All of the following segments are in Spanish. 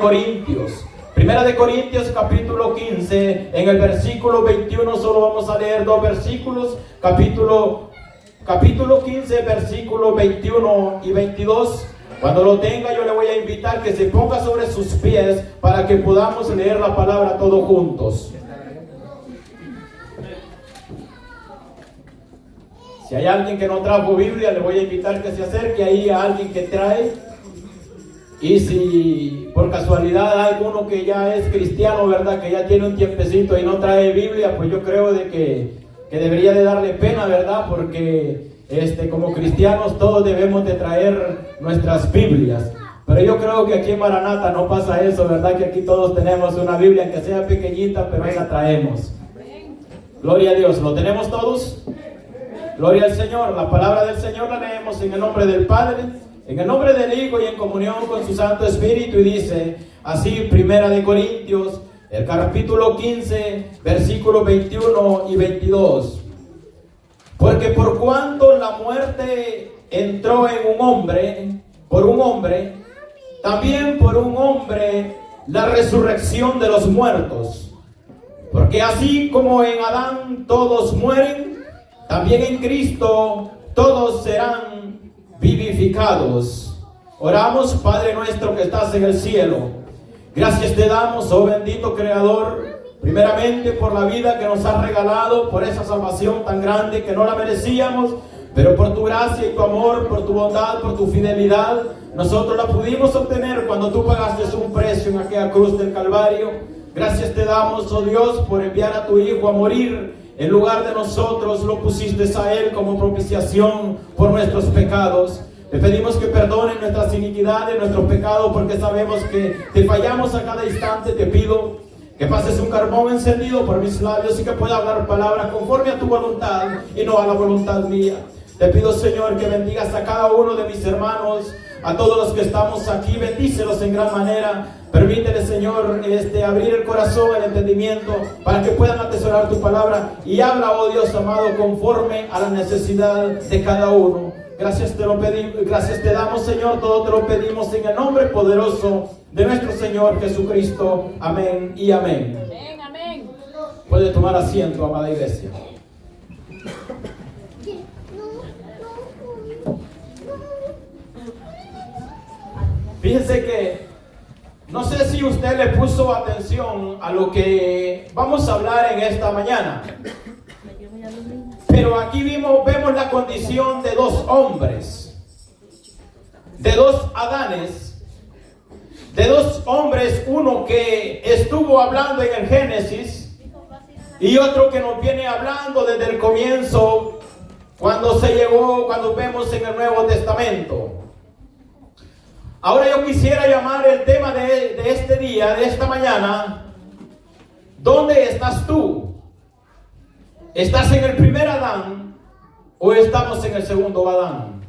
Corintios. Primera de Corintios capítulo 15, en el versículo 21, solo vamos a leer dos versículos, capítulo 15, versículo 21 y 22. Cuando lo tenga, yo le voy a invitar que se ponga sobre sus pies para que podamos leer la palabra todos juntos. Si hay alguien que no trajo Biblia, le voy a invitar que se acerque ahí a alguien que trae. Y si por casualidad hay alguno que ya es cristiano, ¿verdad? Que ya tiene un tiempecito y no trae Biblia, pues yo creo de que debería de darle pena, ¿verdad? Porque como cristianos todos debemos de traer nuestras Biblias. Pero yo creo que aquí en Maranata no pasa eso, ¿verdad? Que aquí todos tenemos una Biblia, aunque sea pequeñita, pero ahí la traemos. Gloria a Dios. ¿Lo tenemos todos? Gloria al Señor. La palabra del Señor la leemos en el nombre del Padre, en el nombre del Hijo y en comunión con su Santo Espíritu, y dice así, Primera de Corintios, el capítulo 15, versículos 21 y 22. Porque por cuanto la muerte entró en un hombre, por un hombre, también por un hombre la resurrección de los muertos. Porque así como en Adán todos mueren, también en Cristo todos serán vivificados. Oramos. Padre nuestro que estás en el cielo, gracias te damos, oh bendito Creador, primeramente por la vida que nos has regalado, por esa salvación tan grande que no la merecíamos, pero por tu gracia y tu amor, por tu bondad, por tu fidelidad, nosotros la pudimos obtener cuando tú pagaste un precio en aquella cruz del Calvario. Gracias te damos, oh Dios, por enviar a tu Hijo a morir en lugar de nosotros. Lo pusiste a Él como propiciación por nuestros pecados. Le pedimos que perdonen nuestras iniquidades, nuestros pecados, porque sabemos que te fallamos a cada instante. Te pido que pases un carbón encendido por mis labios y que pueda hablar palabras conforme a tu voluntad y no a la voluntad mía. Te pido, Señor, que bendigas a cada uno de mis hermanos, a todos los que estamos aquí. Bendícelos en gran manera. Permítele, Señor, abrir el corazón, el entendimiento, para que puedan atesorar tu palabra. Y habla, oh Dios amado, conforme a la necesidad de cada uno. Gracias te damos, Señor, todo te lo pedimos en el nombre poderoso de nuestro Señor Jesucristo. Amén y amén. Amén, amén. Puede tomar asiento, amada iglesia. Fíjense que no sé si usted le puso atención a lo que vamos a hablar en esta mañana, pero aquí vemos la condición de dos hombres, de dos Adanes, de dos hombres, uno que estuvo hablando en el Génesis y otro que nos viene hablando desde el comienzo, cuando vemos en el Nuevo Testamento. Ahora yo quisiera llamar el tema de este día, de esta mañana: ¿dónde estás tú? ¿Estás en el primer Adán o estamos en el segundo Adán?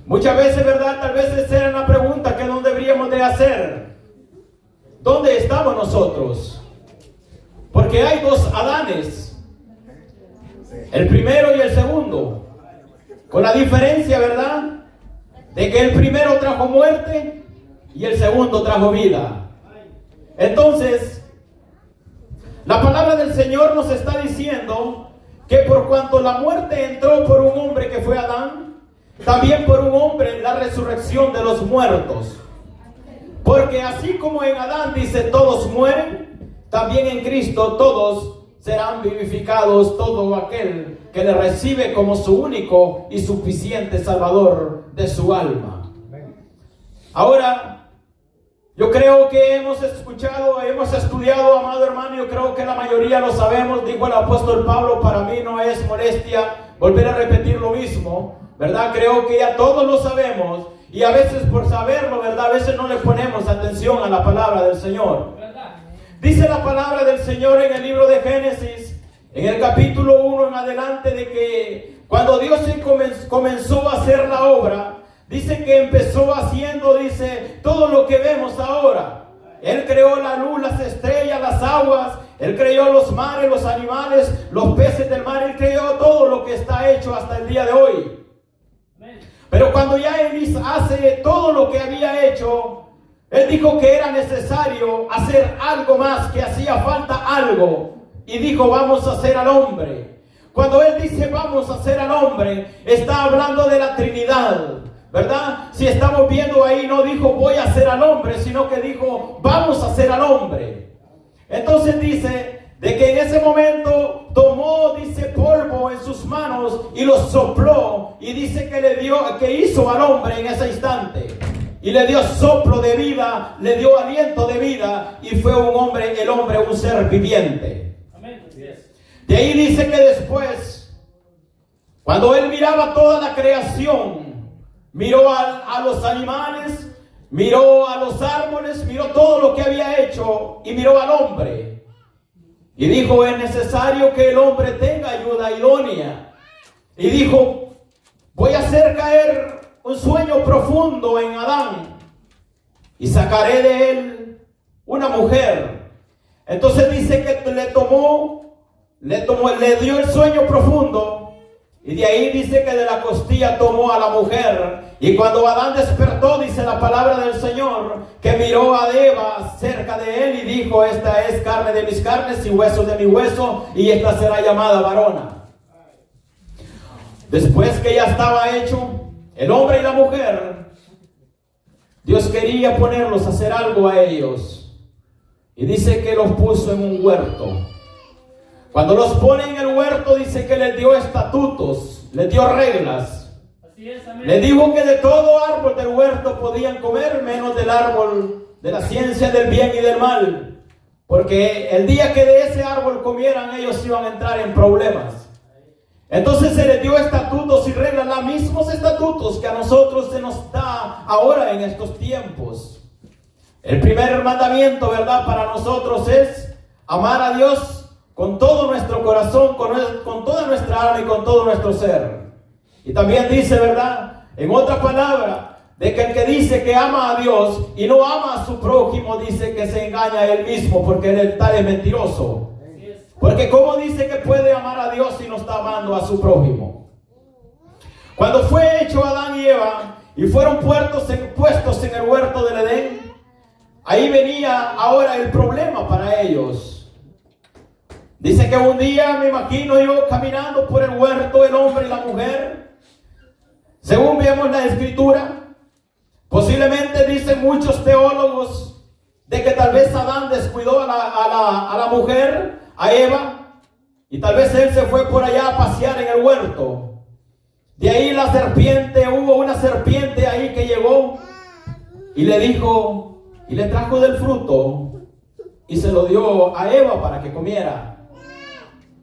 Muchas veces, ¿verdad? Tal vez esa era una pregunta que no deberíamos de hacer. ¿Dónde estamos nosotros? Porque hay dos Adanes, el primero y el segundo, con la diferencia, ¿verdad?, de que el primero trajo muerte y el segundo trajo vida. Entonces, la palabra del Señor nos está diciendo que por cuanto la muerte entró por un hombre que fue Adán, también por un hombre la resurrección de los muertos. Porque así como en Adán dice todos mueren, también en Cristo todos serán vivificados, todo aquel que le recibe como su único y suficiente Salvador de su alma. Ahora, yo creo que hemos estudiado, amado hermano, yo creo que la mayoría lo sabemos. Dijo el apóstol Pablo: para mí no es molestia volver a repetir lo mismo, ¿verdad? Creo que ya todos lo sabemos, y a veces por saberlo, ¿verdad?, a veces no le ponemos atención a la palabra del Señor. Dice la palabra del Señor en el libro de Génesis, en el capítulo 1 en adelante, de que cuando Dios comenzó a hacer la obra, dice que empezó haciendo, dice, todo lo que vemos ahora. Él creó la luz, las estrellas, las aguas, Él creó los mares, los animales, los peces del mar. Él creó todo lo que está hecho hasta el día de hoy. Pero cuando ya Él hace todo lo que había hecho, Él dijo que era necesario hacer algo más, que hacía falta algo. Y dijo, vamos a hacer al hombre. Cuando Él dice vamos a hacer al hombre, está hablando de la Trinidad, ¿verdad? Si estamos viendo ahí, no dijo voy a hacer al hombre, sino que dijo vamos a hacer al hombre. Entonces dice de que en ese momento tomó, dice, polvo en sus manos y lo sopló. Y dice que le dio, que hizo al hombre en ese instante. Y le dio soplo de vida, le dio aliento de vida. Y fue un hombre, el hombre, un ser viviente. Amén. De ahí dice que después, cuando él miraba toda la creación, miró a los animales, miró a los árboles, miró todo lo que había hecho y miró al hombre. Y dijo, es necesario que el hombre tenga ayuda idónea. Y dijo, voy a hacer caer un sueño profundo en Adán y sacaré de él una mujer. Entonces dice que le dio el sueño profundo. Y de ahí dice que de la costilla tomó a la mujer. Y cuando Adán despertó, dice la palabra del Señor, que miró a Eva cerca de él y dijo, esta es carne de mis carnes y hueso de mi hueso, y esta será llamada varona. Después que ya estaba hecho el hombre y la mujer, Dios quería ponerlos a hacer algo a ellos. Y dice que los puso en un huerto. Cuando los pone en el huerto, dice que les dio estatutos, les dio reglas. Así es, amén. Les dijo que de todo árbol del huerto podían comer, menos del árbol de la ciencia del bien y del mal. Porque el día que de ese árbol comieran, ellos iban a entrar en problemas. Entonces se les dio estatutos y reglas, los mismos estatutos que a nosotros se nos da ahora en estos tiempos. El primer mandamiento, ¿verdad?, para nosotros es amar a Dios con todo nuestro corazón, con toda nuestra alma y con todo nuestro ser. Y también dice, ¿verdad?, en otra palabra, de que el que dice que ama a Dios y no ama a su prójimo, dice que se engaña a él mismo, porque él tal es mentiroso. Porque ¿cómo dice que puede amar a Dios si no está amando a su prójimo? Cuando fue hecho Adán y Eva y fueron puestos en el huerto del Edén, ahí venía ahora el problema para ellos. Dice que un día, me imagino yo, caminando por el huerto, el hombre y la mujer, según vemos la escritura, posiblemente dicen muchos teólogos de que tal vez Adán descuidó a la mujer, a Eva, y tal vez él se fue por allá a pasear en el huerto. De ahí la serpiente, hubo una serpiente ahí que llegó y le dijo, y le trajo del fruto y se lo dio a Eva para que comiera.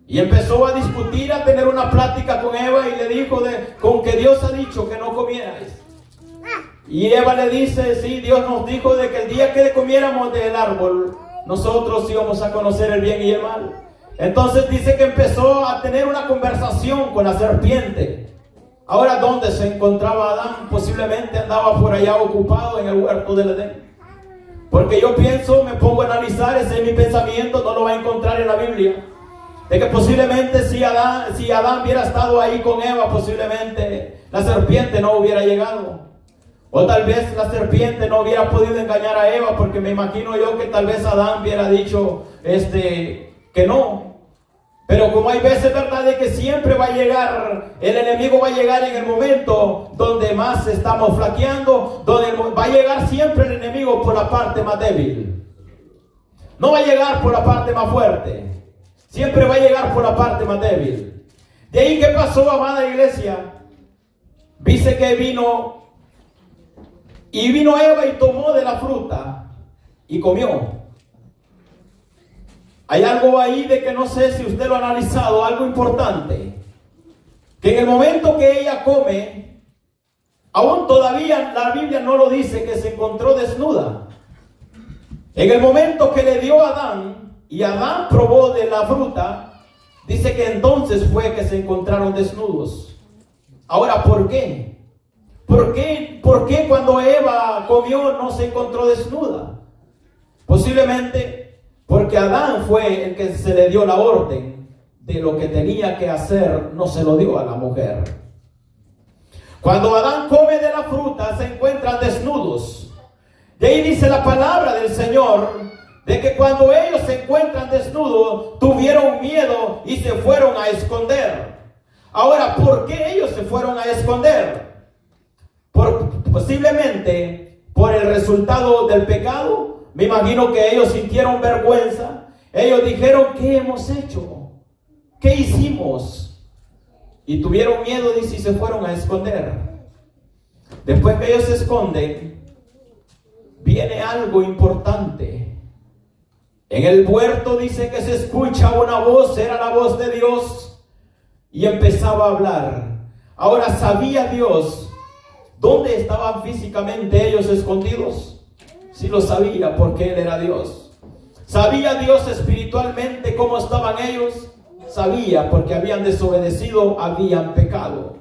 Y empezó a discutir, a tener una plática con Eva y le dijo con que Dios ha dicho que no comierais. Y Eva le dice, sí, Dios nos dijo de que el día que comiéramos del árbol, nosotros íbamos a conocer el bien y el mal. Entonces dice que empezó a tener una conversación con la serpiente. Ahora, ¿dónde se encontraba Adán? Posiblemente andaba por allá ocupado en el huerto del Edén. Porque yo pienso, me pongo a analizar, ese es mi pensamiento, no lo va a encontrar en la Biblia. De que posiblemente si Adán hubiera estado ahí con Eva, posiblemente la serpiente no hubiera llegado. O tal vez la serpiente no hubiera podido engañar a Eva, porque me imagino yo que tal vez Adán hubiera dicho que no. Pero como hay veces, ¿verdad?, de que siempre va a llegar, el enemigo va a llegar en el momento donde más estamos flaqueando, donde va a llegar siempre el enemigo por la parte más débil. No va a llegar por la parte más fuerte. Siempre va a llegar por la parte más débil. De ahí, ¿qué pasó, amada iglesia? Dice que vino Eva y tomó de la fruta y comió. Hay algo ahí de que no sé si usted lo ha analizado, algo importante. Que en el momento que ella come, aún todavía la Biblia no lo dice, que se encontró desnuda. En el momento que le dio a Adán, y Adán probó de la fruta, dice que entonces fue que se encontraron desnudos. Ahora, ¿por qué? ¿Por qué cuando Eva comió no se encontró desnuda? Posiblemente porque Adán fue el que se le dio la orden de lo que tenía que hacer, no se lo dio a la mujer. Cuando Adán come de la fruta, se encuentran desnudos. Y ahí dice la palabra del Señor, de que cuando ellos se encuentran desnudos, tuvieron miedo y se fueron a esconder. Ahora, ¿por qué ellos se fueron a esconder? Posiblemente por el resultado del pecado. Me imagino que ellos sintieron vergüenza. Ellos dijeron, ¿qué hemos hecho? ¿Qué hicimos? Y tuvieron miedo, dice, y se fueron a esconder. Después que ellos se esconden, viene algo importante. En el huerto dice que se escucha una voz, era la voz de Dios, y empezaba a hablar. Ahora, ¿sabía Dios dónde estaban físicamente ellos escondidos? Sí lo sabía, porque Él era Dios. ¿Sabía Dios espiritualmente cómo estaban ellos? Sabía, porque habían desobedecido, habían pecado.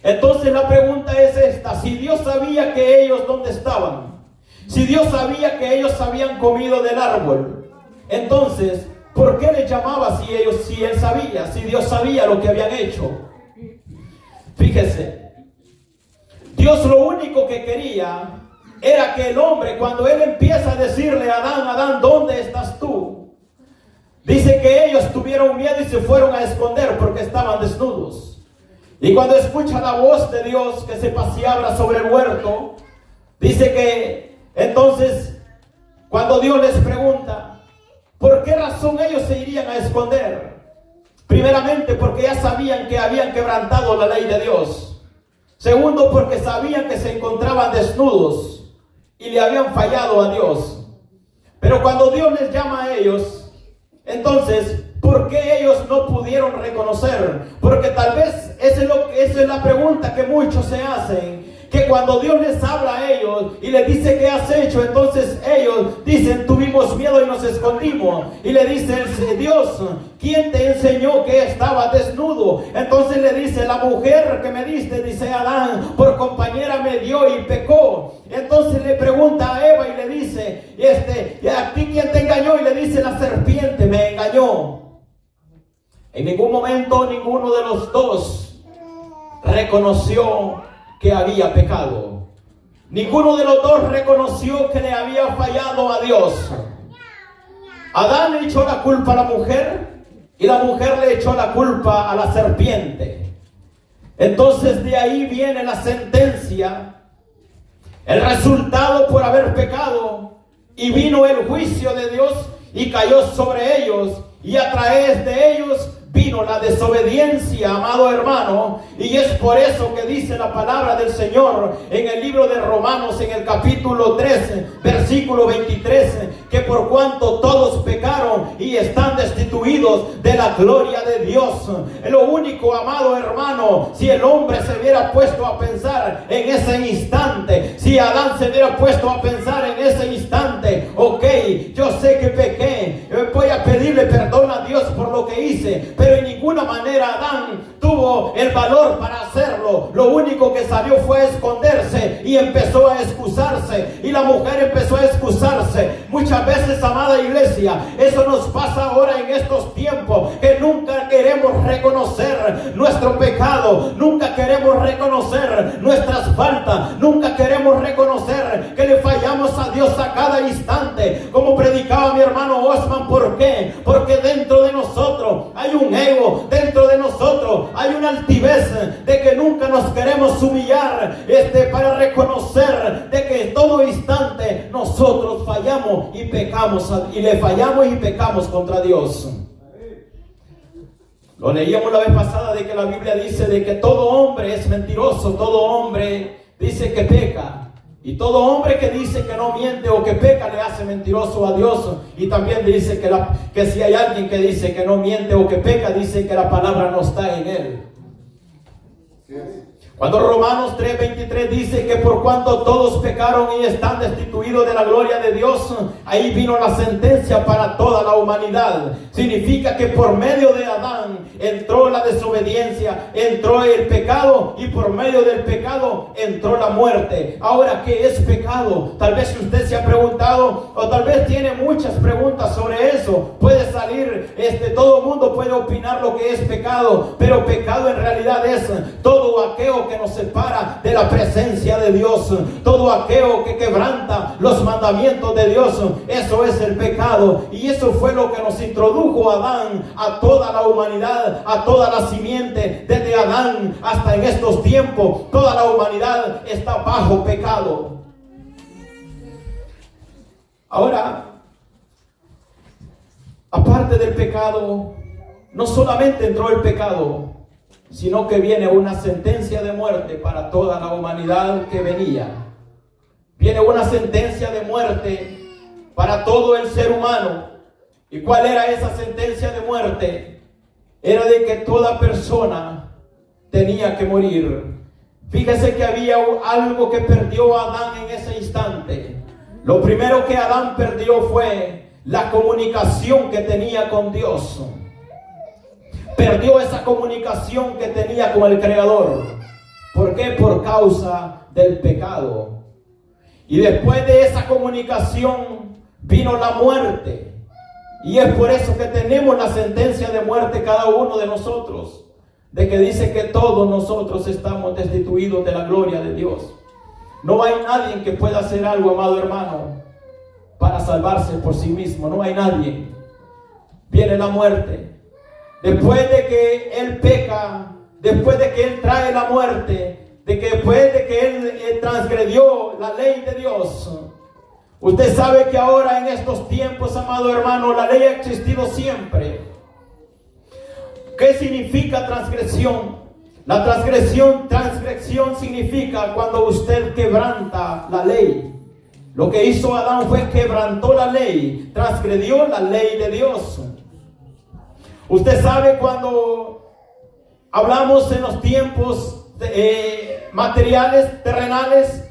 Entonces la pregunta es esta: si Dios sabía que ellos dónde estaban, si Dios sabía que ellos habían comido del árbol, entonces, ¿por qué les llamaba si Él sabía, si Dios sabía lo que habían hecho? Fíjese, Dios lo único que quería era que el hombre, cuando Él empieza a decirle a Adán, Adán, ¿dónde estás tú? Dice que ellos tuvieron miedo y se fueron a esconder porque estaban desnudos. Y cuando escucha la voz de Dios que se paseaba sobre el huerto, dice que entonces, cuando Dios les pregunta, ¿por qué razón ellos se irían a esconder? Primeramente, porque ya sabían que habían quebrantado la ley de Dios. Segundo, porque sabían que se encontraban desnudos y le habían fallado a Dios. Pero cuando Dios les llama a ellos, entonces, ¿por qué ellos no pudieron reconocer? Porque tal vez esa es la pregunta que muchos se hacen. Que cuando Dios les habla a ellos y les dice ¿qué has hecho? Entonces ellos dicen, tuvimos miedo y nos escondimos. Y le dice Dios, ¿quién te enseñó que estaba desnudo? Entonces le dice, la mujer que me diste, dice Adán, por compañera me dio y pecó. Entonces le pregunta a Eva y le dice, ¿a ti quién te engañó? Y le dice, la serpiente me engañó. En ningún momento ninguno de los dos reconoció que había pecado. Ninguno de los dos reconoció que le había fallado a Dios. Adán le echó la culpa a la mujer y la mujer le echó la culpa a la serpiente. Entonces de ahí viene la sentencia, el resultado por haber pecado, y vino el juicio de Dios y cayó sobre ellos, y a través de ellos vino la desobediencia, amado hermano. Y es por eso que dice la palabra del Señor en el libro de Romanos, en el capítulo 13, versículo 23, que por cuanto todos pecaron y están destituidos de la gloria de Dios. Lo único, amado hermano, si el hombre se hubiera puesto a pensar en ese instante, si Adán se hubiera puesto a pensar en ese instante, ok, yo sé que pequé, voy a pedirle perdón a Dios por lo que hice, pero en ninguna manera Adán tuvo el valor para hacerlo. Lo único que salió fue a esconderse y empezó a excusarse, y la mujer empezó a excusarse. Muchas veces, amada iglesia, eso nos pasa ahora en estos tiempos, que nunca queremos reconocer nuestro pecado, nunca queremos reconocer nuestras faltas, nunca queremos reconocer que le fallamos a Dios a cada instante. Como predicaba mi hermano Osman, ¿por qué? Porque dentro de nosotros hay un ego, dentro de nosotros hay una altivez de que nunca nos queremos humillar para reconocer de que en todo instante nosotros fallamos y pecamos, y le fallamos y pecamos contra Dios. Lo leíamos la vez pasada, de que la Biblia dice de que todo hombre es mentiroso, todo hombre dice que peca. Y todo hombre que dice que no miente o que peca le hace mentiroso a Dios. Y también dice que si hay alguien que dice que no miente o que peca, dice que la palabra no está en él. Cuando Romanos 3:23 dice que por cuanto todos pecaron y están destituidos de la gloria de Dios, ahí vino la sentencia para toda la humanidad. Significa que por medio de Adán entró la desobediencia, entró el pecado y por medio del pecado entró la muerte. Ahora, ¿qué es pecado? Tal vez usted se ha preguntado o tal vez tiene muchas preguntas sobre eso. Puede salir, todo el mundo puede opinar lo que es pecado, pero pecado en realidad es todo aquello que nos separa de la presencia de Dios, todo aquello que quebranta los mandamientos de Dios. Eso es el pecado, y eso fue lo que nos introdujo a Adán, a toda la humanidad, a toda la simiente, desde Adán hasta en estos tiempos. Toda la humanidad está bajo pecado. Ahora, aparte del pecado, no solamente entró el pecado, sino que viene una sentencia de muerte para toda la humanidad que venía. Viene una sentencia de muerte para todo el ser humano. ¿Y cuál era esa sentencia de muerte? Era de que toda persona tenía que morir. Fíjese que había algo que perdió Adán en ese instante. Lo primero que Adán perdió fue la comunicación que tenía con Dios. Perdió esa comunicación que tenía con el Creador. ¿Por qué? Por causa del pecado. Y después de esa comunicación vino la muerte. Y es por eso que tenemos la sentencia de muerte cada uno de nosotros. De que dice que todos nosotros estamos destituidos de la gloria de Dios. No hay nadie que pueda hacer algo, amado hermano, para salvarse por sí mismo. No hay nadie. Viene la muerte. Después de que él peca, después de que él trae la muerte, después de que él transgredió la ley de Dios. Usted sabe que ahora en estos tiempos, amado hermano, la ley ha existido siempre. ¿Qué significa transgresión? La transgresión significa cuando usted quebranta la ley. Lo que hizo Adán fue quebrantó la ley, transgredió la ley de Dios. Usted sabe, cuando hablamos en los tiempos materiales, terrenales,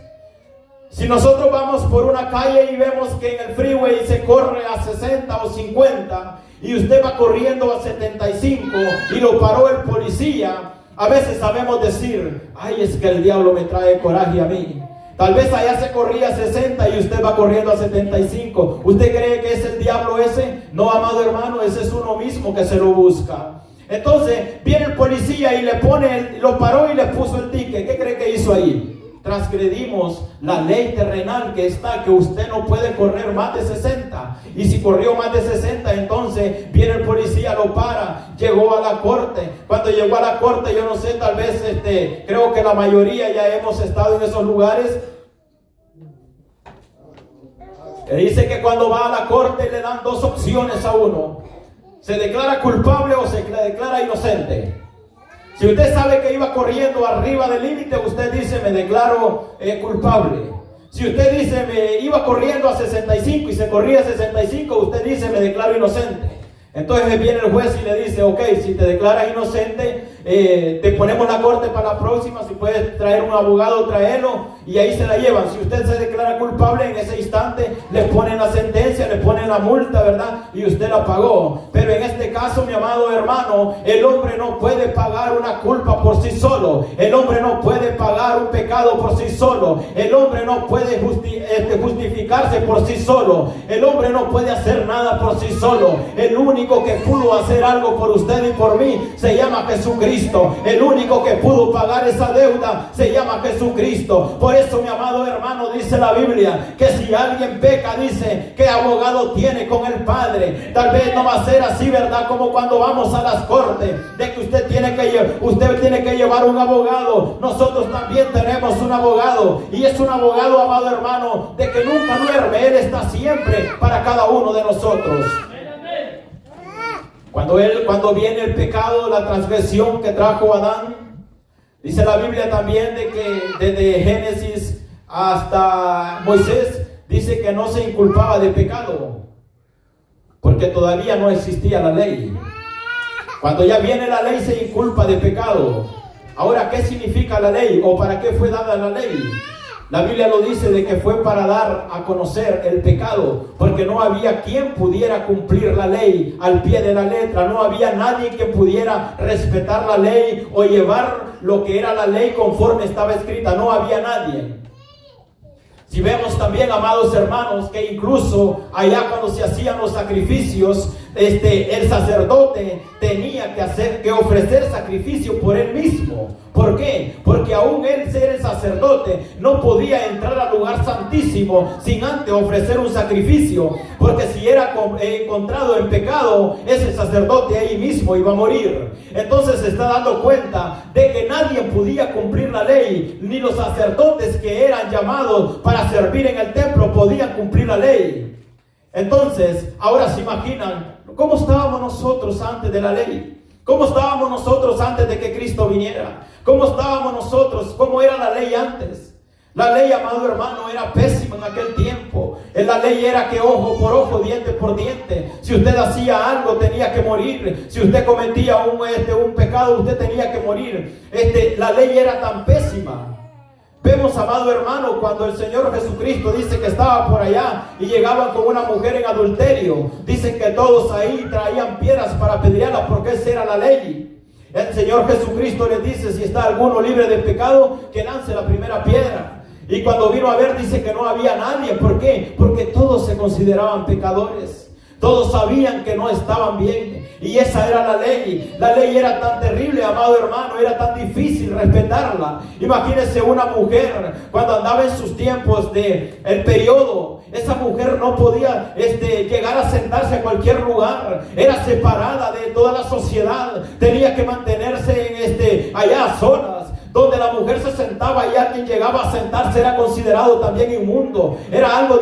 si nosotros vamos por una calle y vemos que en el freeway se corre a 60 o 50 y usted va corriendo a 75 y lo paró el policía, a veces sabemos decir: ay, es que el diablo me trae coraje a mí. Tal vez allá se corría a 60 y usted va corriendo a 75. ¿Usted cree que es el diablo ese? No, amado hermano, ese es uno mismo que se lo busca. Entonces viene el policía y lo paró y le puso el ticket. ¿Qué cree que hizo ahí? Transgredimos la ley terrenal que está, que usted no puede correr más de 60. Y si corrió más de 60, entonces viene el policía, lo para, llegó a la corte. Cuando llegó a la corte, yo no sé, tal vez creo que la mayoría ya hemos estado en esos lugares. Que dice que cuando va a la corte le dan dos opciones a uno: se declara culpable o se declara inocente. Si usted sabe que iba corriendo arriba del límite, usted dice: me declaro culpable. Si usted dice: me iba corriendo a 65 y se corría a 65, usted dice: me declaro inocente. Entonces viene el juez y le dice: ok, si te declaras inocente, te ponemos la corte para la próxima. Si puedes traer un abogado, tráelo, y ahí se la llevan. Si usted se declara culpable, en ese instante le ponen la sentencia, le ponen la multa, ¿verdad? Y usted la pagó. Pero en este caso, mi amado hermano, el hombre no puede pagar una culpa por sí solo. El hombre no puede pagar un pecado por sí solo. El hombre no puede justificarse por sí solo. El hombre no puede hacer nada por sí solo. El único que pudo hacer algo por usted y por mí se llama Jesucristo. El único que pudo pagar esa deuda se llama Jesucristo. Por eso, mi amado hermano, dice la Biblia que si alguien peca, dice: ¿qué abogado tiene con el Padre? Tal vez no va a ser así, ¿verdad? Como cuando vamos a las cortes, de que usted tiene que llevar un abogado. Nosotros también tenemos un abogado, y es un abogado, amado hermano, de que nunca duerme. Él está siempre para cada uno de nosotros. Cuando viene el pecado, la transgresión que trajo Adán, dice la Biblia también de que desde Génesis hasta Moisés dice que no se inculpaba de pecado, porque todavía no existía la ley. Cuando ya viene la ley, se inculpa de pecado. Ahora, ¿qué significa la ley? ¿O para qué fue dada la ley? La Biblia lo dice de que fue para dar a conocer el pecado, porque no había quien pudiera cumplir la ley al pie de la letra. No había nadie que pudiera respetar la ley o llevar lo que era la ley conforme estaba escrita. No había nadie. Si vemos también, amados hermanos, que incluso allá cuando se hacían los sacrificios, el sacerdote tenía que ofrecer sacrificio por él mismo. ¿Por qué? Porque aún él, ser el sacerdote, no podía entrar al lugar santísimo sin antes ofrecer un sacrificio, porque si era encontrado en pecado, ese sacerdote ahí mismo iba a morir. Entonces se está dando cuenta de que nadie podía cumplir la ley, ni los sacerdotes que eran llamados para servir en el templo podían cumplir la ley. Entonces, ahora se imaginan cómo estábamos nosotros antes de la ley. ¿Cómo estábamos nosotros antes de que Cristo viniera? ¿Cómo estábamos nosotros? ¿Cómo era la ley antes? La ley, amado hermano, era pésima en aquel tiempo. La ley era que ojo por ojo, diente por diente. Si usted hacía algo, tenía que morir. Si usted cometía un pecado, usted tenía que morir. La ley era tan pésima. Vemos, amado hermano, cuando el Señor Jesucristo dice que estaba por allá y llegaban con una mujer en adulterio. Dicen que todos ahí traían piedras para apedrearla porque esa era la ley. El Señor Jesucristo les dice: si está alguno libre de pecado, que lance la primera piedra. Y cuando vino a ver, dice que no había nadie. ¿Por qué? Porque todos se consideraban pecadores. Todos sabían que no estaban bien. Y esa era la ley. La ley era tan terrible, amado hermano, era tan difícil respetarla. Imagínese una mujer cuando andaba en sus tiempos de el periodo. Esa mujer no podía llegar a sentarse a cualquier lugar. Era separada de toda la sociedad. Tenía que mantenerse allá a solas. Donde la mujer se sentaba y alguien llegaba a sentarse era considerado también inmundo. Era algo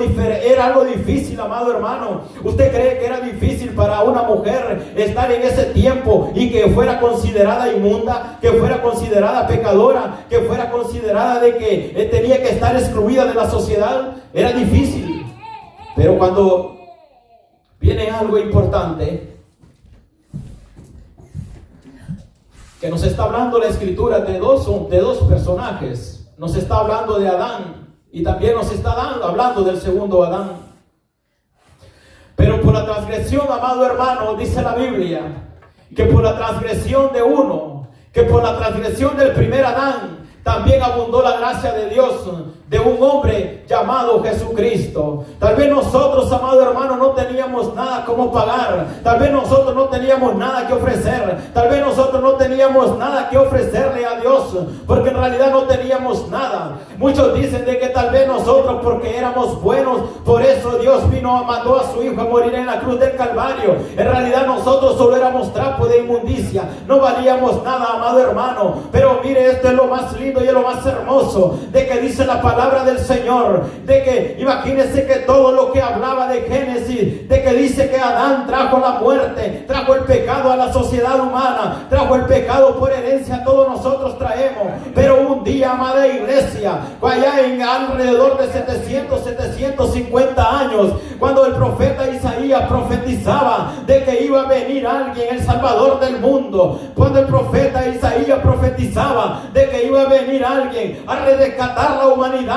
difícil, amado hermano. ¿Usted cree que era difícil para una mujer estar en ese tiempo y que fuera considerada inmunda, que fuera considerada pecadora, que fuera considerada de que tenía que estar excluida de la sociedad? Era difícil. Pero cuando viene algo importante, que nos está hablando la Escritura de dos personajes. Nos está hablando de Adán y también nos está hablando del segundo Adán. Pero por la transgresión, amado hermano, dice la Biblia, que por la transgresión de uno, que por la transgresión del primer Adán, también abundó la gracia de Dios, de un hombre llamado Jesucristo. Tal vez nosotros, amado hermano, no teníamos nada como pagar. Tal vez nosotros no teníamos nada que ofrecer. Tal vez nosotros no teníamos nada que ofrecerle a Dios, porque en realidad no teníamos nada. Muchos dicen de que tal vez nosotros, porque éramos buenos, por eso Dios mandó a su Hijo a morir en la cruz del Calvario. En realidad nosotros solo éramos trapo de inmundicia. No valíamos nada, amado hermano. Pero mire, esto es lo más lindo y es lo más hermoso, de que dice la palabra del Señor, de que imagínense que todo lo que hablaba de Génesis, de que dice que Adán trajo la muerte, trajo el pecado a la sociedad humana, trajo el pecado por herencia, todos nosotros traemos. Pero un día, amada iglesia, allá en alrededor de 750 años, cuando el profeta Isaías profetizaba de que iba a venir alguien, el Salvador del mundo, cuando el profeta Isaías profetizaba de que iba a venir alguien a rescatar la humanidad,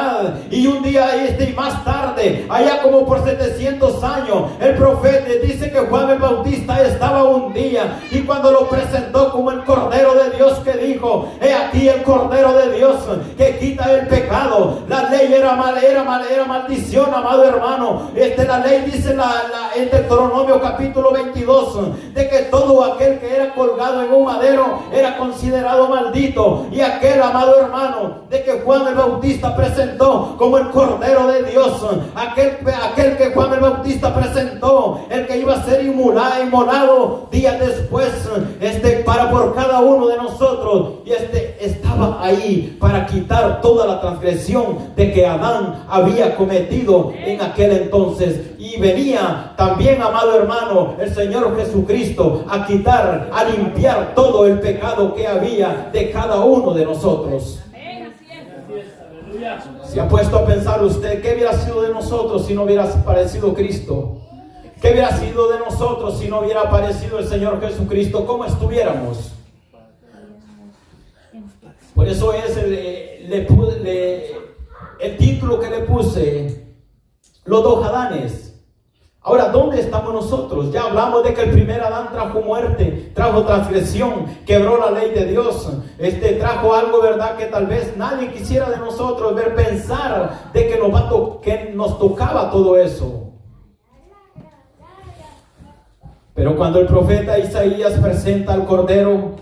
y un día y más tarde, allá como por 700 años, el profeta dice que Juan el Bautista estaba un día y cuando lo presentó como el Cordero de Dios, que dijo: he aquí el Cordero de Dios que quita el pecado. La ley era maldición, amado hermano. La ley dice en Deuteronomio capítulo 22 de que todo aquel que era colgado en un madero era considerado maldito, y aquel, amado hermano, de que Juan el Bautista presentó como el Cordero de Dios, aquel que Juan el Bautista presentó, el que iba a ser inmolado días después, por cada uno de nosotros, y estaba ahí para quitar toda la transgresión de que Adán había cometido en aquel entonces. Y venía también, amado hermano, el Señor Jesucristo a quitar, a limpiar todo el pecado que había de cada uno de nosotros. ¿Se ha puesto a pensar usted qué hubiera sido de nosotros si no hubiera aparecido Cristo? ¿Qué hubiera sido de nosotros si no hubiera aparecido el Señor Jesucristo? ¿Cómo estuviéramos? Por eso el título que le puse, los dos Adanes. Ahora, ¿dónde estamos nosotros? Ya hablamos de que el primer Adán trajo muerte, trajo transgresión, quebró la ley de Dios, trajo algo, ¿verdad?, que tal vez nadie quisiera de nosotros ver, pensar de que que nos tocaba todo eso. Pero cuando el profeta Isaías presenta al Cordero,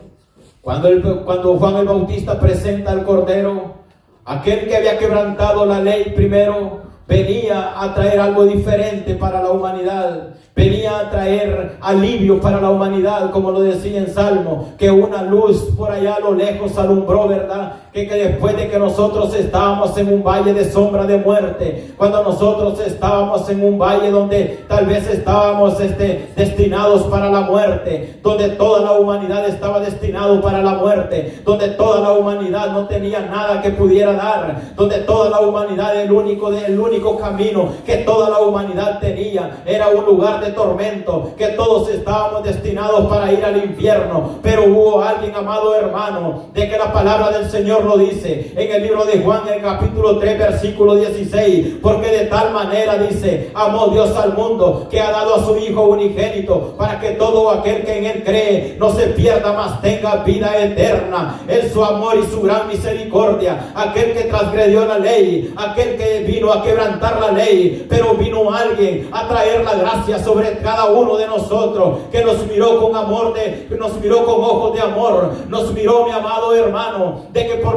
cuando Juan el Bautista presenta al Cordero, aquel que había quebrantado la ley primero, venía a traer algo diferente para la humanidad. Venía a traer alivio para la humanidad, como lo decía en Salmo, que una luz por allá a lo lejos alumbró, ¿verdad? Que después de que nosotros estábamos en un valle de sombra de muerte, cuando nosotros estábamos en un valle donde tal vez estábamos destinados para la muerte, donde toda la humanidad estaba destinado para la muerte, donde toda la humanidad no tenía nada que pudiera dar, donde toda la humanidad, el único camino que toda la humanidad tenía era un lugar de tormento, que todos estábamos destinados para ir al infierno. Pero hubo alguien, amado hermano, de que la palabra del Señor lo dice en el libro de Juan, en el capítulo 3, versículo 16, porque de tal manera, dice, amó Dios al mundo, que ha dado a su Hijo unigénito, para que todo aquel que en él cree no se pierda, mas tenga vida eterna. Es su amor y su gran misericordia, aquel que transgredió la ley, aquel que vino a quebrantar la ley, pero vino alguien a traer la gracia sobre cada uno de nosotros, que nos miró con amor, que nos miró con ojos de amor, nos miró, mi amado hermano, de que por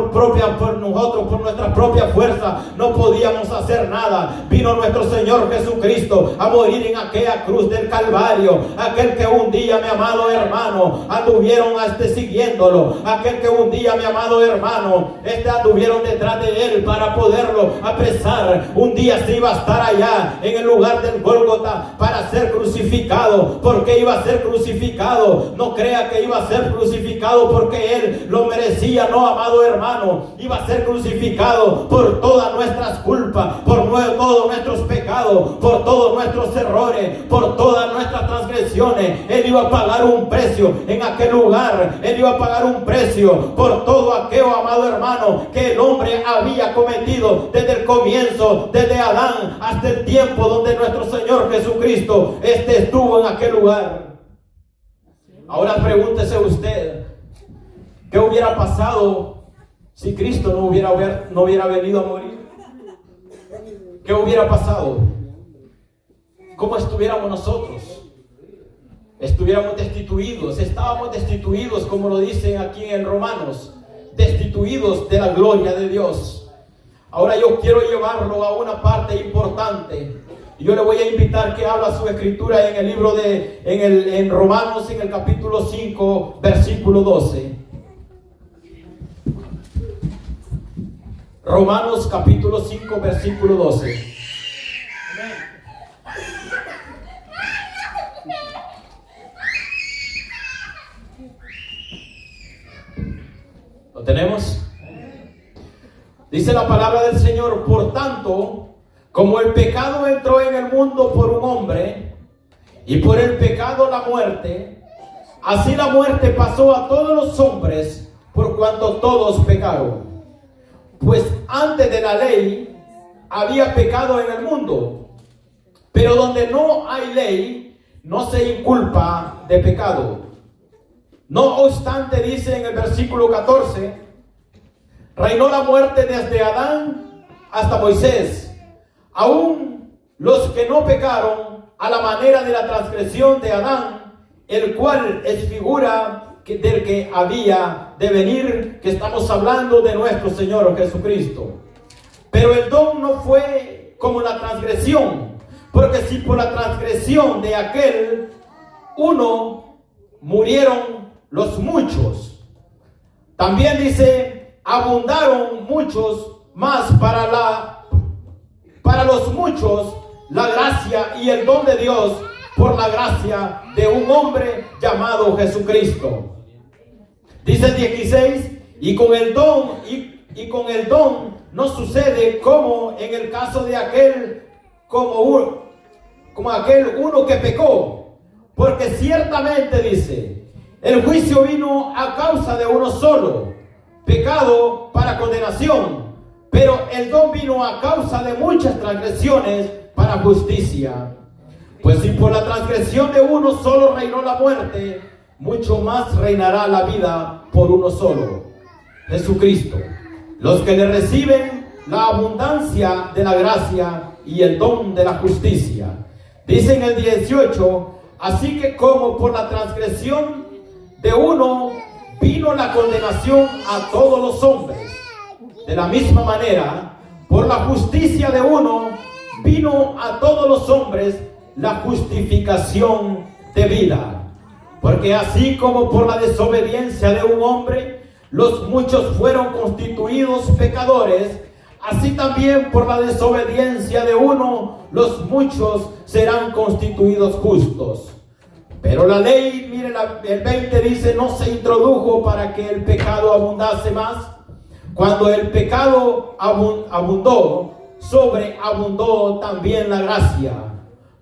nosotros, por nuestra propia fuerza, no podíamos hacer nada. Vino nuestro Señor Jesucristo a morir en aquella cruz del Calvario, aquel que un día, mi amado hermano, anduvieron siguiéndolo, aquel que un día, mi amado hermano, anduvieron detrás de él para poderlo apresar. Un día se iba a estar allá en el lugar del Gólgota para ser crucificado. ¿Por qué iba a ser crucificado? No crea que iba a ser crucificado porque él lo merecía, no, amado hermano. Iba a ser crucificado por todas nuestras culpas, por todos nuestros pecados, por todos nuestros errores, por todas nuestras transgresiones. Él iba a pagar un precio en aquel lugar. Él iba a pagar un precio por todo aquello, amado hermano, que el hombre había cometido desde el comienzo, desde Adán hasta el tiempo donde nuestro Señor Jesucristo estuvo en aquel lugar. Ahora pregúntese usted, ¿qué hubiera pasado si Cristo no hubiera venido a morir? ¿Qué hubiera pasado? ¿Cómo estuviéramos nosotros? Estuviéramos destituidos, estábamos destituidos, como lo dicen aquí en Romanos, destituidos de la gloria de Dios. Ahora yo quiero llevarlo a una parte importante. Yo le voy a invitar que habla su escritura en el libro en Romanos, en el capítulo 5, versículo 12. Romanos capítulo 5, versículo 12. ¿Lo tenemos? Dice la palabra del Señor: por tanto, como el pecado entró en el mundo por un hombre, y por el pecado la muerte, así la muerte pasó a todos los hombres, por cuanto todos pecaron. Pues antes de la ley había pecado en el mundo, pero donde no hay ley, no se inculpa de pecado. No obstante, dice en el versículo 14, reinó la muerte desde Adán hasta Moisés, aún los que no pecaron a la manera de la transgresión de Adán, el cual es figura del que había de venir, que estamos hablando de nuestro Señor Jesucristo. Pero el don no fue como la transgresión, porque si por la transgresión de aquel uno murieron los muchos, también dice, abundaron muchos más para los muchos la gracia y el don de Dios por la gracia de un hombre llamado Jesucristo. Dice el 16, y con el don no sucede como en el caso de aquel, como aquel uno que pecó, porque ciertamente, dice, el juicio vino a causa de uno solo, pecado para condenación, Pero el don vino a causa de muchas transgresiones para justicia. Pues si por la transgresión de uno solo reinó la muerte, mucho más reinará la vida por uno solo, Jesucristo. Los que le reciben la abundancia de la gracia y el don de la justicia. Dice en el 18, así que como por la transgresión de uno vino la condenación a todos los hombres, de la misma manera, por la justicia de uno vino a todos los hombres la justificación de vida. Porque así como por la desobediencia de un hombre los muchos fueron constituidos pecadores, así también por la desobediencia de uno los muchos serán constituidos justos. Pero la ley, mire, el 20 dice, no se introdujo para que el pecado abundase más. Cuando el pecado abundó, sobreabundó también la gracia,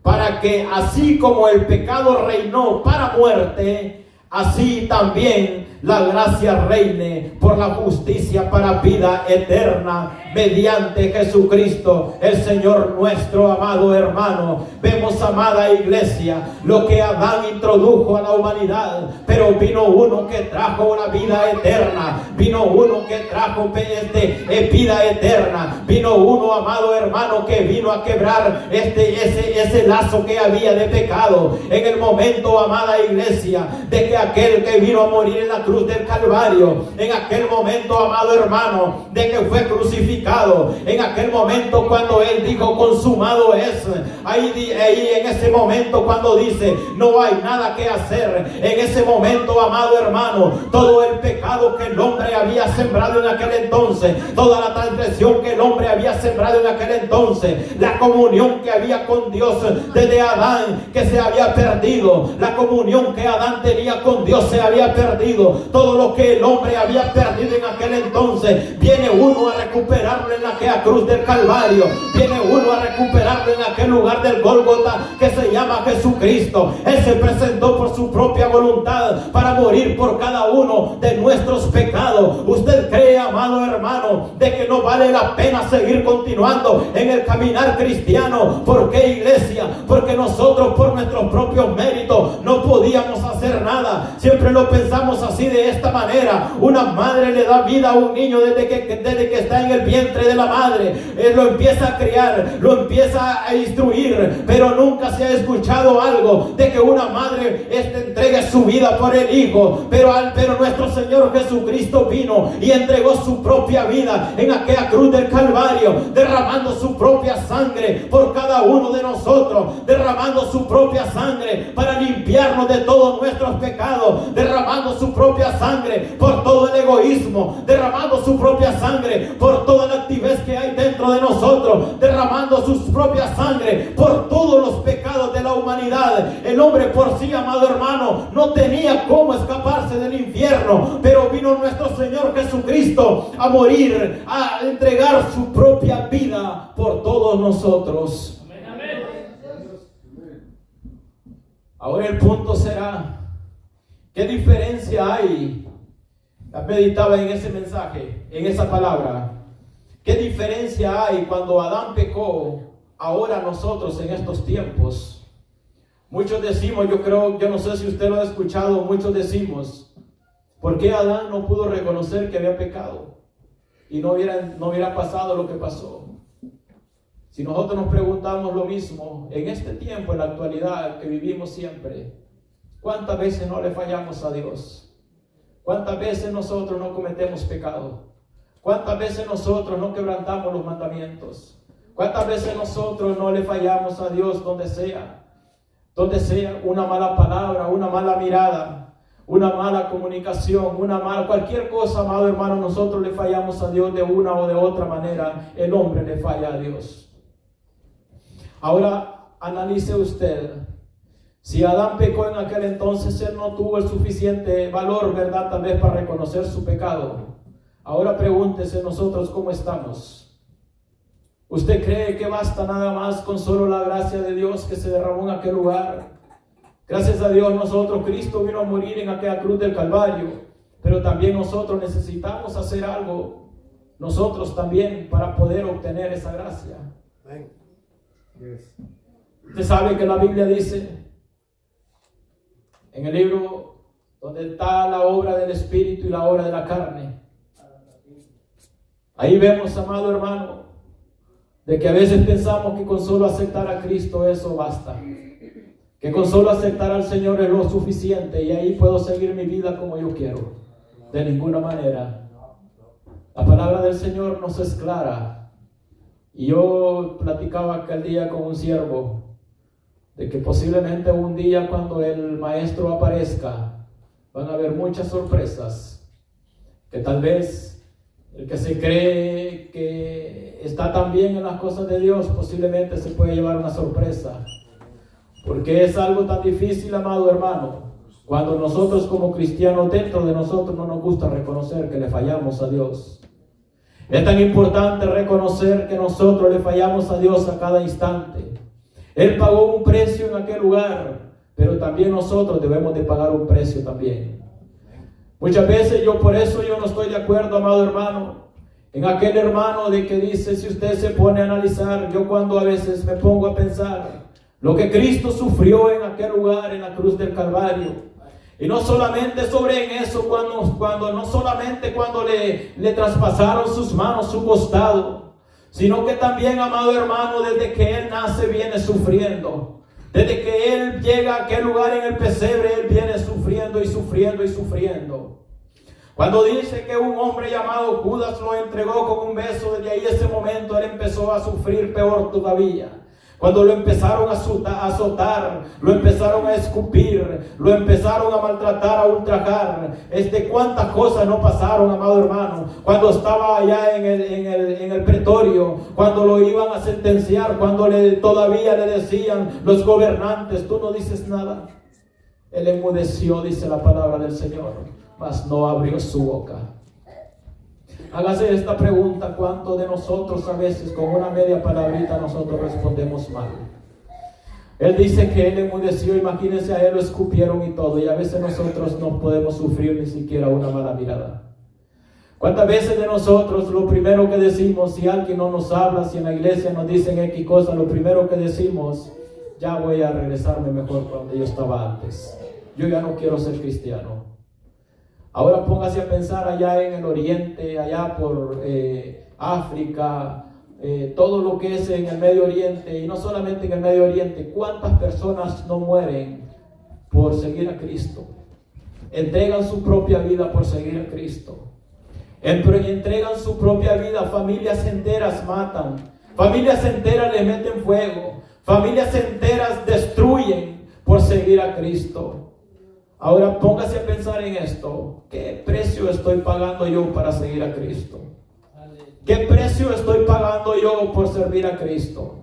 para que así como el pecado reinó para muerte, así también la gracia reine por la justicia para vida eterna mediante Jesucristo, el Señor nuestro. Amado hermano, vemos, amada iglesia, lo que Adán introdujo a la humanidad, pero vino uno que trajo la vida eterna, vino uno que trajo vida eterna, vino uno, amado hermano, que vino a quebrar ese lazo que había de pecado. En el momento, amada iglesia, de que aquel que vino a morir en la cruz del Calvario, en aquel momento, amado hermano, de que fue crucificado, en aquel momento cuando él dijo consumado es, ahí en ese momento cuando dice no hay nada que hacer, en ese momento, amado hermano, todo el pecado que el hombre había sembrado en aquel entonces, toda la transgresión que el hombre había sembrado en aquel entonces, la comunión que había con Dios desde Adán que se había perdido, la comunión que Adán tenía con Dios se había perdido, todo lo que el hombre había perdido en aquel entonces, viene uno a recuperarlo en aquella cruz del Calvario, viene uno a recuperarlo en aquel lugar del Gólgota que se llama Jesucristo. Él se presentó por su propia voluntad para morir por cada uno de nuestros pecados. ¿Usted cree, amado hermano, de que no vale la pena seguir continuando en el caminar cristiano? ¿Por qué, iglesia? Porque nosotros por nuestros propios méritos no podíamos hacer nada. Siempre lo pensamos así, de esta manera. Una madre le da vida a un niño desde que está en el vientre de la madre. Él lo empieza a criar, lo empieza a instruir, pero nunca se ha escuchado algo de que una madre entregue su vida por el hijo. Pero nuestro Señor Jesucristo vino y entregó su propia vida en aquella cruz del Calvario, derramando su propia sangre por cada uno de nosotros, derramando su propia sangre para limpiarnos de todos nuestros pecados, derramando su propia sangre por todo el egoísmo, derramando su propia sangre por toda la altivez que hay dentro de nosotros, derramando su propia sangre por todos los pecados de la humanidad. El hombre por sí, amado hermano, no tenía cómo escaparse del infierno, pero vino nuestro Señor Jesucristo a morir, a entregar su propia vida por todos nosotros. Ahora el punto será, ¿qué diferencia hay? Meditaba en ese mensaje, en esa palabra. ¿Qué diferencia hay cuando Adán pecó, ahora nosotros en estos tiempos? Muchos decimos, yo no sé si usted lo ha escuchado, muchos decimos, ¿por qué Adán no pudo reconocer que había pecado? Y no hubiera pasado lo que pasó. Si nosotros nos preguntamos lo mismo, en este tiempo, en la actualidad que vivimos siempre, ¿cuántas veces no le fallamos a Dios? ¿Cuántas veces nosotros no cometemos pecado? ¿Cuántas veces nosotros no quebrantamos los mandamientos? ¿Cuántas veces nosotros no le fallamos a Dios donde sea? Donde sea una mala palabra, una mala mirada, una mala comunicación, cualquier cosa, amado hermano, nosotros le fallamos a Dios de una o de otra manera. El hombre le falla a Dios. Ahora analice usted. Si Adán pecó en aquel entonces, él no tuvo el suficiente valor, ¿verdad? Tal vez para reconocer su pecado. Ahora pregúntese nosotros cómo estamos. ¿Usted cree que basta nada más con solo la gracia de Dios que se derramó en aquel lugar? Gracias a Dios nosotros, Cristo vino a morir en aquella cruz del Calvario, pero también nosotros necesitamos hacer algo. nosotros también para poder obtener esa gracia. Usted sabe que la Biblia dice en el libro donde está la obra del Espíritu y la obra de la carne. Ahí vemos, amado hermano, de que a veces pensamos que con solo aceptar a Cristo eso basta. Que con solo aceptar al Señor es lo suficiente y ahí puedo seguir mi vida como yo quiero. De ninguna manera. La palabra del Señor nos es clara. Y yo platicaba aquel día con un siervo de que posiblemente un día cuando el Maestro aparezca van a haber muchas sorpresas. Que tal vez el que se cree que está tan bien en las cosas de Dios posiblemente se puede llevar una sorpresa. Porque es algo tan difícil, amado hermano, cuando nosotros como cristianos dentro de nosotros no nos gusta reconocer que le fallamos a Dios. Es tan importante reconocer que nosotros le fallamos a Dios a cada instante. Él pagó un precio en aquel lugar, pero también nosotros debemos de pagar un precio también. Muchas veces por eso yo no estoy de acuerdo, amado hermano, en aquel hermano de que dice, si usted se pone a analizar, yo cuando a veces me pongo a pensar lo que Cristo sufrió en aquel lugar, en la cruz del Calvario. Y no solamente sobre en eso, no solamente cuando le traspasaron sus manos, su costado, sino que también, amado hermano, desde que Él nace viene sufriendo. Desde que Él llega a aquel lugar en el pesebre, Él viene sufriendo y sufriendo y sufriendo. Cuando dice que un hombre llamado Judas lo entregó con un beso, desde ahí ese momento Él empezó a sufrir peor todavía. Cuando lo empezaron a azotar, lo empezaron a escupir, lo empezaron a maltratar, a ultrajar. Cuántas cosas no pasaron, amado hermano. Cuando estaba allá en el pretorio, cuando lo iban a sentenciar, cuando todavía le decían los gobernantes, tú no dices nada. Él enmudeció, dice la palabra del Señor, mas no abrió su boca. Hágase esta pregunta: ¿cuántos de nosotros a veces con una media palabrita nosotros respondemos mal? Él dice que Él enmudeció, imagínense, a Él lo escupieron y todo, y a veces nosotros no podemos sufrir ni siquiera una mala mirada. ¿Cuántas veces de nosotros lo primero que decimos, si alguien no nos habla, si en la iglesia nos dicen X cosas, lo primero que decimos, ya voy a regresarme mejor donde yo estaba antes, yo ya no quiero ser cristiano? Ahora póngase a pensar allá en el oriente, allá por África, todo lo que es en el Medio Oriente, y no solamente en el Medio Oriente, ¿cuántas personas no mueren por seguir a Cristo? Entregan su propia vida por seguir a Cristo. Entregan su propia vida, familias enteras matan, familias enteras le meten fuego, familias enteras destruyen por seguir a Cristo. Ahora póngase a pensar en esto: ¿qué precio estoy pagando yo para seguir a Cristo? ¿Qué precio estoy pagando yo por servir a Cristo?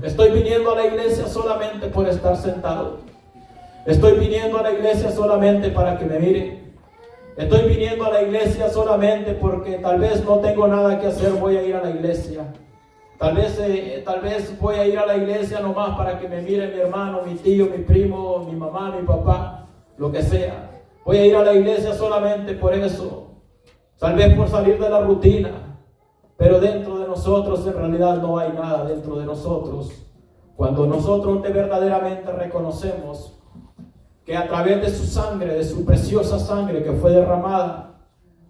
¿Estoy viniendo a la iglesia solamente por estar sentado? ¿Estoy viniendo a la iglesia solamente para que me miren? ¿Estoy viniendo a la iglesia solamente porque tal vez no tengo nada que hacer, voy a ir a la iglesia? Tal vez voy a ir a la iglesia nomás para que me mire mi hermano, mi tío, mi primo, mi mamá, mi papá, lo que sea. Voy a ir a la iglesia solamente por eso. Tal vez por salir de la rutina. Pero dentro de nosotros en realidad no hay nada dentro de nosotros. Cuando nosotros verdaderamente reconocemos que a través de su sangre, de su preciosa sangre que fue derramada,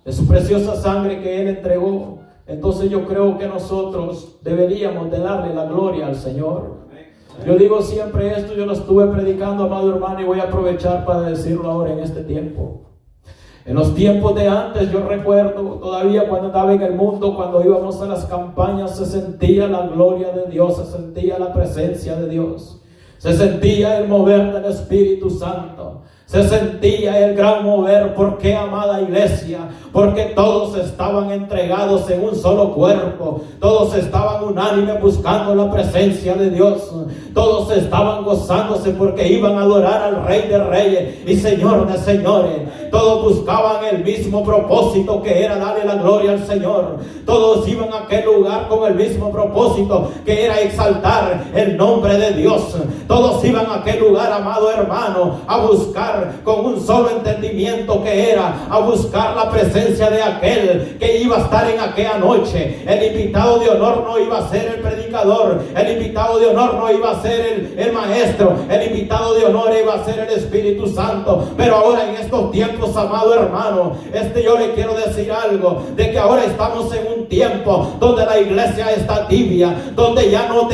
de su preciosa sangre que Él entregó, entonces yo creo que nosotros deberíamos de darle la gloria al Señor. Yo digo siempre esto, yo lo estuve predicando, amado hermano, y voy a aprovechar para decirlo ahora en este tiempo. En los tiempos de antes, yo recuerdo todavía cuando estaba en el mundo, cuando íbamos a las campañas, se sentía la gloria de Dios, se sentía la presencia de Dios, se sentía el mover del Espíritu Santo. Se sentía el gran mover. ¿Por qué, amada iglesia? Porque todos estaban entregados en un solo cuerpo. Todos estaban unánimes buscando la presencia de Dios. Todos estaban gozándose porque iban a adorar al Rey de Reyes y Señor de Señores. Todos buscaban el mismo propósito, que era darle la gloria al Señor. Todos iban a aquel lugar con el mismo propósito, que era exaltar el nombre de Dios. Todos iban a aquel lugar, amado hermano, a buscar entrar con un solo entendimiento, que era a buscar la presencia de aquel que iba a estar en aquella noche. El invitado de honor no iba a ser el predicador, el invitado de honor no iba a ser el maestro, el invitado de honor iba a ser el Espíritu Santo. Pero ahora en estos tiempos, amado hermano, yo le quiero decir algo, de que ahora estamos en un tiempo donde la iglesia está tibia, donde ya no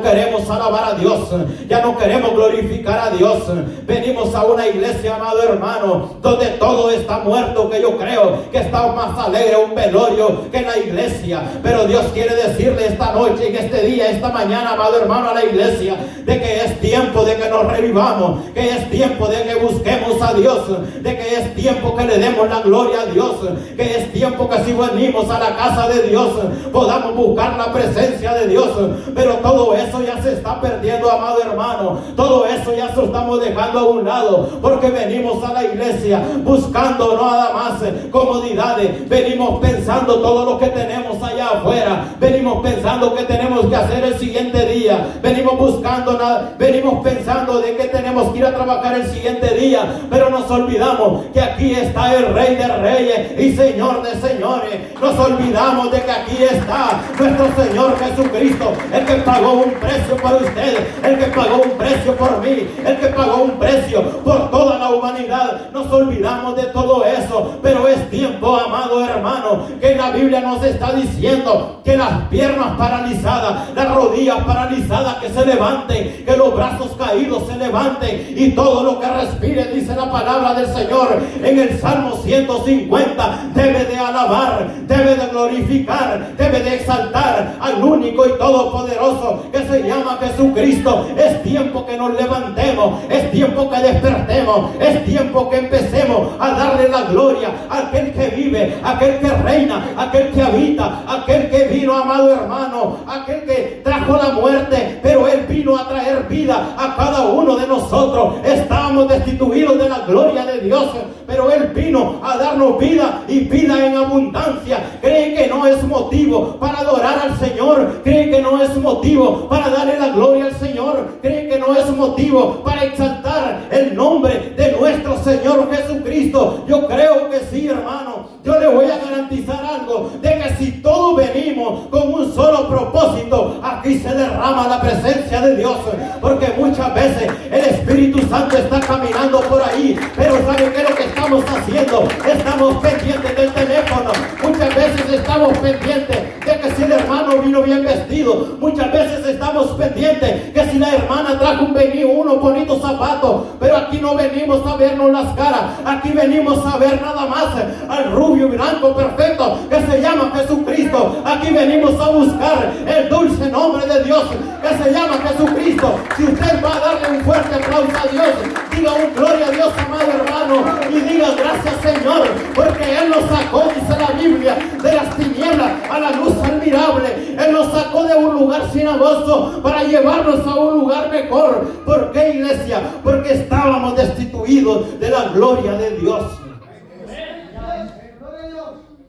queremos alabar a Dios, ya no queremos glorificar a Dios. Venimos a una iglesia, amado hermano, donde todo está muerto, que yo creo que está más alegre un velorio que la iglesia. Pero Dios quiere decirle esta noche, en este día, esta mañana, amado hermano, a la iglesia, de que es tiempo de que nos revivamos, que es tiempo de que busquemos a Dios, de que es tiempo que le demos la gloria a Dios, que es tiempo que si venimos a la casa de Dios podamos buscar la presencia de Dios. Pero todo eso ya se está perdiendo, amado hermano, todo eso ya se estamos dejando a un lado, porque venimos a la iglesia buscando nada más comodidades, venimos pensando todo lo que tenemos allá afuera, venimos pensando que tenemos que hacer el siguiente día, venimos buscando nada, venimos pensando de que tenemos que ir a trabajar el siguiente día, pero nos olvidamos que aquí está el Rey de Reyes y Señor de Señores. Nos olvidamos de que aquí está nuestro Señor Jesucristo, el que pagó un precio por usted, el que pagó un precio por mí, el que pagó un precio por toda la humanidad. Nos olvidamos de todo eso, pero es tiempo, amado hermano, que la Biblia nos está diciendo que las piernas paralizadas, las rodillas paralizadas que se levanten, que los brazos caídos se levanten, y todo lo que respire, dice la palabra del Señor en el Salmo 150, debe de alabar, debe de glorificar, debe de exaltar al único y todopoderoso que se llama Jesucristo. Es tiempo que nos levantemos, es tiempo que despertemos, es tiempo que empecemos a darle la gloria a aquel que vive, a aquel que reina, a aquel que habita, a aquel que vino, amado hermano, a aquel que trajo la muerte, pero Él vino a traer vida a cada uno de nosotros. Estábamos destituidos de la gloria de Dios, pero Él vino a darnos vida y vida en abundancia. ¿Cree que no es motivo para adorar al Señor? ¿Cree que no es motivo para darle la gloria al Señor? ¿Cree que no es motivo para exaltar el nombre de nuestro Señor Jesucristo? Yo creo que sí, hermano. Yo le voy a garantizar algo, de que si todos venimos con un solo propósito, aquí se derrama la presencia de Dios, porque muchas veces el Espíritu Santo está caminando por ahí, pero ¿sabe qué es lo que estamos haciendo? Estamos pendientes del teléfono, muchas veces estamos pendientes de que si el hermano vino bien vestido, muchas veces estamos pendientes que si la hermana trajo unos bonitos zapatos, pero aquí no venimos a vernos las caras, aquí venimos a ver nada más al rubio y blanco perfecto que se llama Jesucristo. Aquí venimos a buscar el dulce nombre de Dios que se llama Jesucristo. Si usted va a darle un fuerte aplauso a Dios, diga un gloria a Dios, amado hermano, y diga gracias, Señor, porque Él nos sacó, dice la Biblia, de las tinieblas a la luz admirable. Él nos sacó de un lugar cenagoso para llevarnos a un lugar mejor. ¿Por qué, iglesia? Porque estábamos destituidos de la gloria de Dios.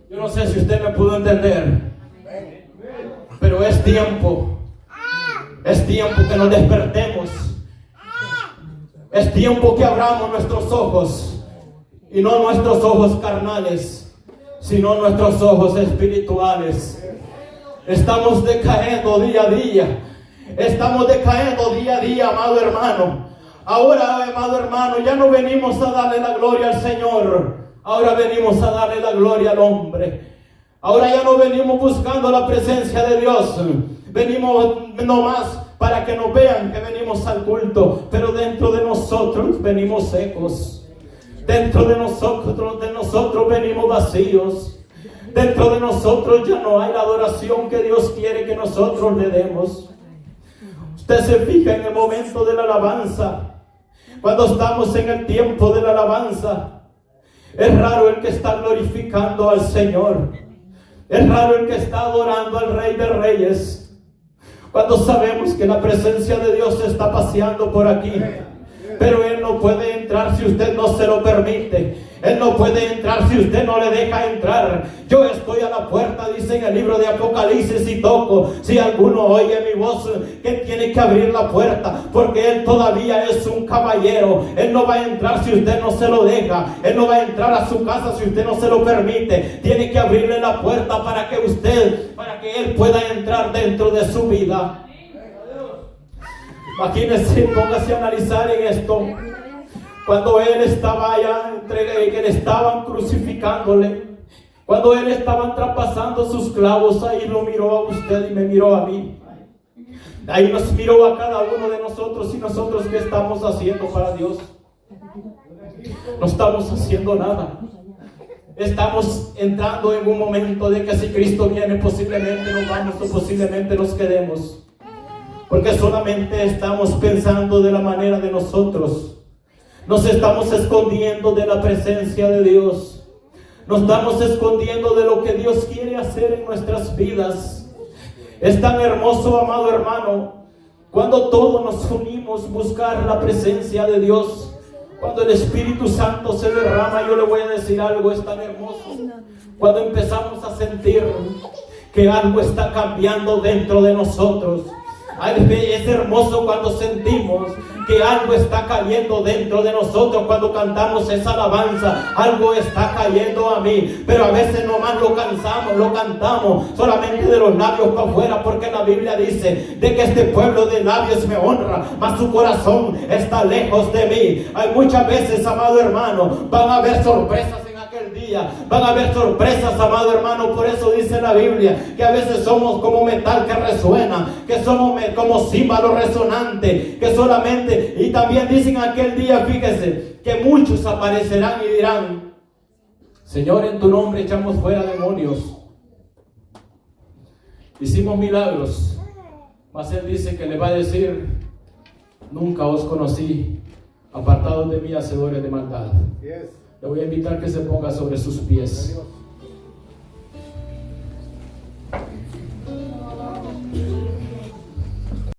Yo no sé si usted me pudo entender, pero es tiempo que nos despertemos, es tiempo que abramos nuestros ojos, y no nuestros ojos carnales, sino nuestros ojos espirituales. Estamos decayendo día a día, estamos decayendo día a día, amado hermano. Ahora, amado hermano, ya no venimos a darle la gloria al Señor. Ahora venimos a darle la gloria al hombre. Ahora ya no venimos buscando la presencia de Dios. Venimos nomás para que nos vean que venimos al culto, pero dentro de nosotros venimos secos. Dentro de nosotros venimos vacíos. Dentro de nosotros ya no hay la adoración que Dios quiere que nosotros le demos. Usted se fija en el momento de la alabanza. Cuando estamos en el tiempo de la alabanza, es raro el que está glorificando al Señor. Es raro el que está adorando al Rey de Reyes. Cuando sabemos que la presencia de Dios está paseando por aquí, pero Él no puede entrar si usted no se lo permite. Él no puede entrar si usted no le deja entrar. Yo estoy a la puerta, dice en el libro de Apocalipsis, y toco. Si alguno oye mi voz, que tiene que abrir la puerta, porque Él todavía es un caballero. Él no va a entrar si usted no se lo deja. Él no va a entrar a su casa si usted no se lo permite. Tiene que abrirle la puerta para que Él pueda entrar dentro de su vida. Imagínese, póngase a analizar en esto. Cuando Él estaba allá, que le estaban crucificándole, cuando Él estaba traspasando sus clavos, ahí lo miró a usted y me miró a mí. Ahí nos miró a cada uno de nosotros. Y nosotros, ¿qué estamos haciendo para Dios? No estamos haciendo nada. Estamos entrando en un momento de que si Cristo viene, posiblemente nos vamos o posiblemente nos quedemos. Porque solamente estamos pensando de la manera de nosotros. Nos estamos escondiendo de la presencia de Dios. Nos estamos escondiendo de lo que Dios quiere hacer en nuestras vidas. Es tan hermoso, amado hermano, cuando todos nos unimos a buscar la presencia de Dios. Cuando el Espíritu Santo se derrama, yo le voy a decir algo, es tan hermoso. Cuando empezamos a sentir que algo está cambiando dentro de nosotros. Es hermoso cuando sentimos que algo está cayendo dentro de nosotros. Cuando cantamos esa alabanza, algo está cayendo a mí. Pero a veces nomás lo cantamos solamente de los labios para afuera, porque la Biblia dice de que este pueblo de labios me honra, mas su corazón está lejos de mí. Hay muchas veces, amado hermano, van a haber sorpresas en aquel día. Van a haber sorpresas, amado hermano. Por eso dice la Biblia que a veces somos como metal que resuena, que somos como címbalo resonante, que solamente, y también dicen aquel día, fíjese, que muchos aparecerán y dirán: Señor, en tu nombre echamos fuera demonios, hicimos milagros. Mas Él dice que le va a decir: nunca os conocí, apartados de mí, hacedores de maldad. Le voy a invitar que se ponga sobre sus pies.